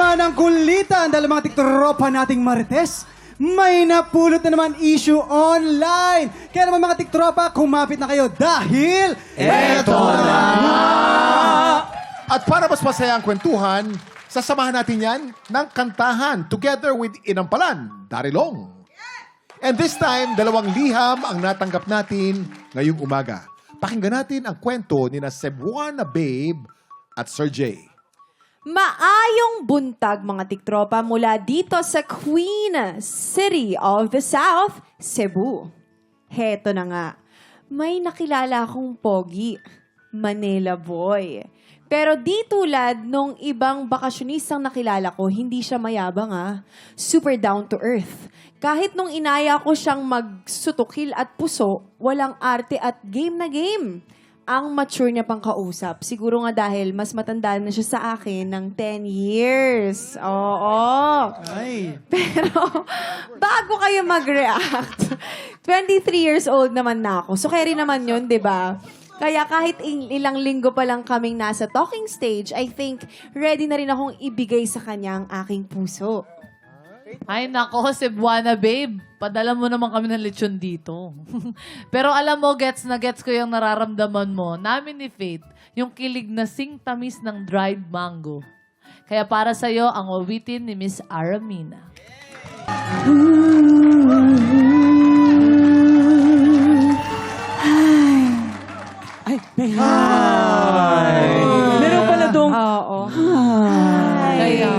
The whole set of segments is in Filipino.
naman ang kulitan dahil mga tiktropa nating Marites. May napulot na naman issue online. Kaya naman mga tiktropa, kumapit na kayo dahil eto na! At para mas masaya ang kwentuhan, sasamahan natin yan ng kantahan together with Inampalan, Darilong. And this time, 2 liham ang natanggap natin ngayong umaga. Pakinggan natin ang kwento ni na Cebuana Babe at Sir Jay. Maayong buntag mga tiktropa mula dito sa Queen City of the South, Cebu. Heto na nga, may nakilala akong pogi, Manila boy. Pero di tulad nung ibang bakasyonistang nakilala ko, hindi siya mayabang super down to earth. Kahit nung inaya ko siyang magsutukil at puso, walang arte at game na game. Ang mature niya pang kausap. Siguro nga dahil mas matanda na siya sa akin ng 10 years. Oo. Ay. Pero bago kayo mag-react, 23 years old naman na ako. So carry naman yun, di ba? Kaya kahit ilang linggo pa lang kaming nasa talking stage, I think ready na rin akong ibigay sa kanya ang aking puso. Ay nako, Cebuana Babe. Padala mo naman kami ng lechon dito. Pero alam mo, gets na gets ko yung nararamdaman mo. Namin ni Faith, yung kilig na sing-tamis ng dried mango. Kaya para sa'yo, ang awitin ni Miss Aramina. Ay, may hi! Meron pala dong Oo. Kaya,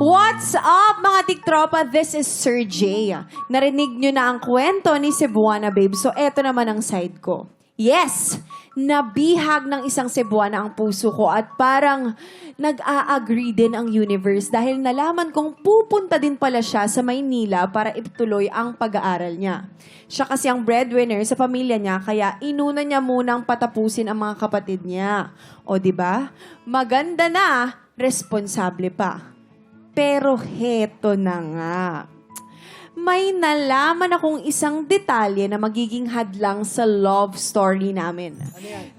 What's up, mga tiktropa? This is Sir Jay. Narinig nyo na ang kwento ni Cebuana Babe. So, eto naman ang side ko. Yes! Nabihag ng isang Cebuana ang puso ko at parang nag-a-agree din ang universe dahil nalaman kong pupunta din pala siya sa Maynila para ituloy ang pag-aaral niya. Siya kasi ang breadwinner sa pamilya niya kaya inuna niya munang patapusin ang mga kapatid niya. O, di ba? Maganda na, responsable pa. Pero heto na nga. May nalaman akong isang detalye na magiging hadlang sa love story namin.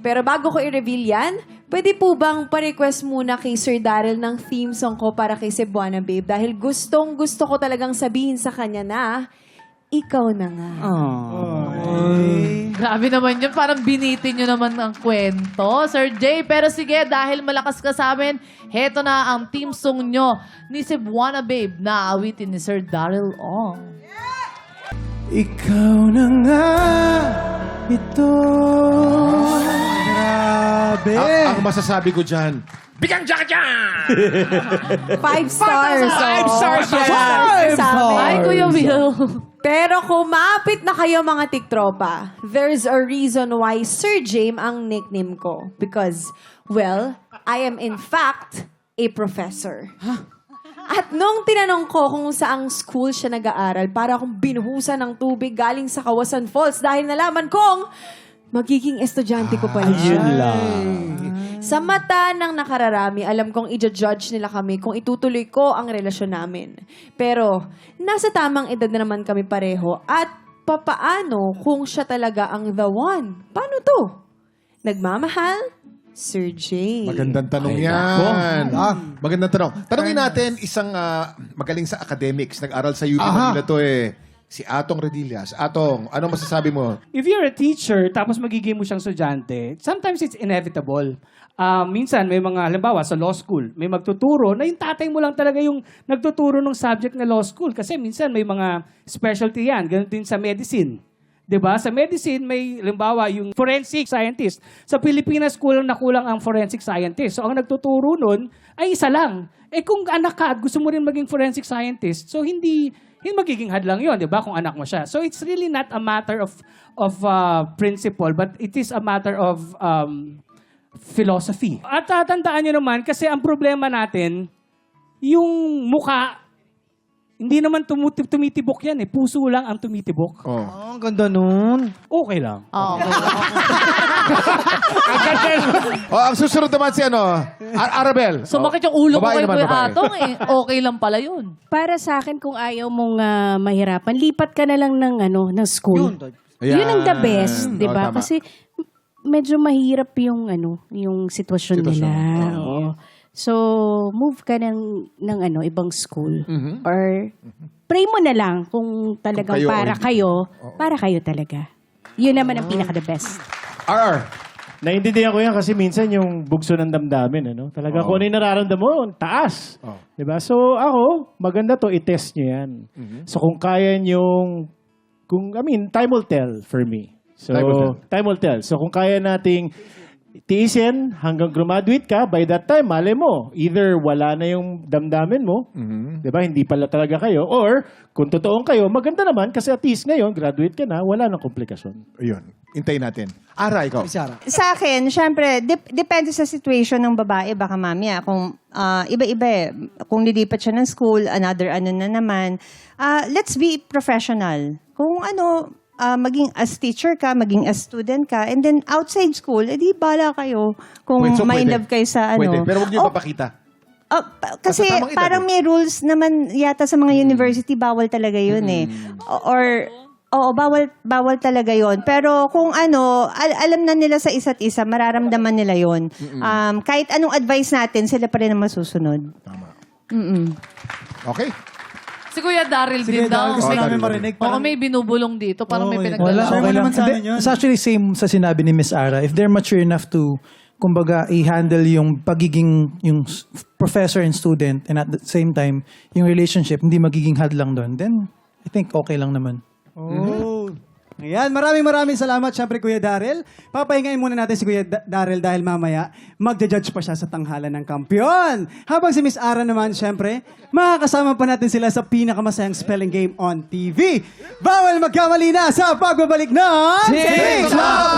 Pero bago ko i-reveal yan, pwede po bang pa-request muna kay Sir Daryl ng theme song ko para kay Cebuana Babe? Dahil gustong gusto ko talagang sabihin sa kanya na, ikaw na nga. grabe naman yun. Parang binitin nyo naman ang kwento, Sir Jay. Pero sige, dahil malakas ka sa amin, heto na ang team song nyo ni Cebuana Babe na awitin ni Sir Daryl Ong. ikaw na nga ito. Grabe. Ang masasabi ko dyan, Bigang Jaka dyan! 5 stars. 5 stars yan! 5 Sa amin. Ay, Kuya Will. Pero kumapit na kayo mga tiktropa, there's a reason why Sir James ang nickname ko. Because, well, I am in fact a professor. At nung tinanong ko kung saang school siya nag-aaral, para akong binuhusan ng tubig galing sa Kawasan Falls dahil nalaman kong magiging estudyante ko pala siya. Yun lang. Sa mata ng nakararami, alam kong i-judge nila kami kung itutuloy ko ang relasyon namin. Pero, nasa tamang edad na naman kami pareho at papaano kung siya talaga ang the one? Paano to? Nagmamahal? Sir Jay. Magandang tanong yan. Magandang tanong. Tanungin natin isang magaling sa academics. Nag-aral sa UP Manila to si Atong Redillas. Atong, ano masasabi mo? If you're a teacher, tapos magiging mo siyang estudyante, sometimes it's inevitable. Minsan, may mga, halimbawa, sa law school, may magtuturo na yung tatay mo lang talaga yung nagtuturo ng subject na law school. Kasi minsan, may mga specialty yan. Ganun din sa medicine. 'Di ba? Sa medicine, may, halimbawa, yung forensic scientist. Sa Pilipinas, kulang na kulang ang forensic scientist. So, ang nagtuturo nun ay isa lang. Kung anak ka at gusto mo rin maging forensic scientist, so hindi magiging hadlang yon, 'di ba? Kung anak mo siya. So it's really not a matter of principle, but it is a matter of philosophy. At tandaan niyo naman kasi ang problema natin yung muka hindi naman tumitibok yan puso lang ang tumitibok. Oh. Ang ganda nun. Okay lang. Oo. Ang susunod naman si Arabel. Sumakit yung ulo ko Babae kay naman, Kuya babae. Atong Okay lang pala yun. Para sa akin, kung ayaw mong mahirapan, lipat ka na lang ng school. Ayan. Yun ang the best, di ba? Tama. Kasi medyo mahirap yung sitwasyon nila. Oo. So, move ka ng ibang school. Or pray mo na lang kung talagang Kung kayo o para kayo talaga. Yun naman ang pinaka-the best. RR. Naiintindihan ko yan kasi minsan yung bugso ng damdamin, ano? Talaga kung ano yung nararamdaman mo, taas. Oo. Diba? So ako, maganda to, i-test nyo yan. So kung kaya nyong, time will tell for me. So, time will tell. So kung kaya nating tiisin hanggang graduate ka, by that time, mali mo, either wala na yung damdamin mo, diba? Hindi pala talaga kayo, or kung totoong kayo, maganda naman kasi at least ngayon, graduate ka na, wala nang komplikasyon. Ayun. Hintayin natin. Ara, ikaw. Miss Ara. Sa akin, syempre, depende sa situation ng babae, baka mamaya. Kung iba-iba eh. Kung lilipat siya ng school, another ano na naman. Let's be professional. Kung maging as teacher ka, maging as student ka, and then outside school, edi bala kayo kung Wait, so may pwede? love kayo sa Pwede, pero huwag niyo papakita. Kasi Basta tamang edad parang may rules naman yata sa mga university, bawal talaga yun eh. Oo, bawal talaga yon. Pero kung alam na nila sa isa't isa, mararamdaman nila yon. Kahit anong advice natin, sila pa rin ang masusunod. Tama. Mm-mm. Okay. Si Kuya Daryl Sige, din daw. Daryl, gusto Oh, namin Daryl. marinig. Oo, may binubulong dito. Parang may Wala, pinagdala. Share mo okay lang. naman sa amin Hindi, yun. It's actually same sa sinabi ni Miss Ara. If they're mature enough to, kumbaga, i-handle yung pagiging yung professor and student and at the same time, yung relationship, hindi magiging hadlang doon, then I think okay lang naman. Oh. Ayan, maraming salamat syempre Kuya Daryl. Papahingayin muna natin si Kuya Daryl dahil mamaya magja-judge pa siya sa tanghalan ng kampiyon. Habang si Miss Ara naman syempre, makakasama pa natin sila sa pinakamasayang spelling game on TV. Bawal magkamali na sa pagbabalik ng Six Months